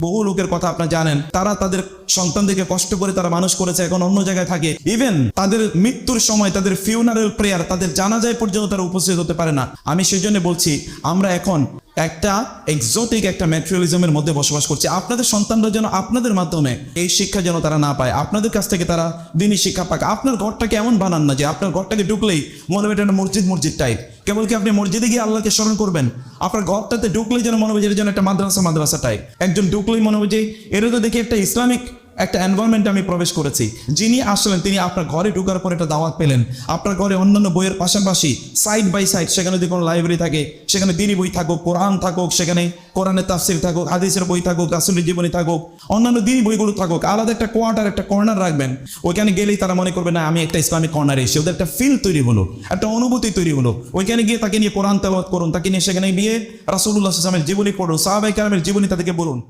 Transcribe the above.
বহু লোকের কথা আপনারা জানেন, তারা তাদের সন্তানদেরকে কষ্ট করে তারা মানুষ করেছে, এখন অন্য জায়গায় থাকে। ইভেন তাদের মৃত্যুর সময় তাদের ফিউনারেল প্রেয়ার, তাদের জানাজায় পর্যন্ত তারা উপস্থিত হতে পারে না। আমি সেই জন্য বলছি, আমরা এখন একটা এক্সোটিক একটা ম্যাটেরিয়ালিজমের মধ্যে বসবাস করছি। আপনাদের সন্তানরা যেন আপনাদের মাধ্যমে এই শিক্ষা যেন তারা না পায়, আপনাদের কাছ থেকে তারা দিনই শিক্ষা পাক। আপনার ঘরটাকে এমন বানান না যে আপনার ঘরটাকে ঢুকলেই মনে হবে এটা মসজিদ টাইপ। কেবল কি আপনি মসজিদে গিয়ে আল্লাহকে স্মরণ করবেন? আপনার ঘরটাতে ঢুকলেই যেন মনে হবে যে এটা যেন একটা মাদ্রাসা টাইপ। একজন ঢুকলেই মনে হবে যে এটা তো দেখি একটা ইসলামিক একটা এনভায়রনমেন্টে আমি প্রবেশ করেছি। যিনি আসলেন তিনি আপনার ঘরে ঢোকার পর একটা দাওয়াত পেলেন। আপনার ঘরে অন্যান্য বইয়ের পাশাপাশি সাইড বাই সাইড সেখানে যদি কোনো লাইব্রেরি থাকে, সেখানে দিনী বই থাকুক, কোরআন থাকুক, সেখানে কোরআনের তাফসির থাকুক, হাদিসের বই থাকুক, রাসূলের জীবনী থাকুক, অন্যান্য দিনী বইগুলো থাকুক। আলাদা একটা কোয়ার্টার, একটা কর্নার রাখবেন। ওইখানে গেলেই তারা মনে করবে না আমি একটা ইসলামিক কর্নারে এসে, ওদের একটা ফিল তৈরি হলো, একটা অনুভূতি তৈরি হলো। ওইখানে গিয়ে তাকে নিয়ে কোরআন তেলাওয়াত করুন, তাকে নিয়ে সেখানে গিয়ে রাসূলুল্লাহ সাল্লাল্লাহু আলাইহি ওয়াসাল্লামের জীবনী পড়ুন, সাহাবায়ে কেরামের জীবনী তাদেরকে বলুন।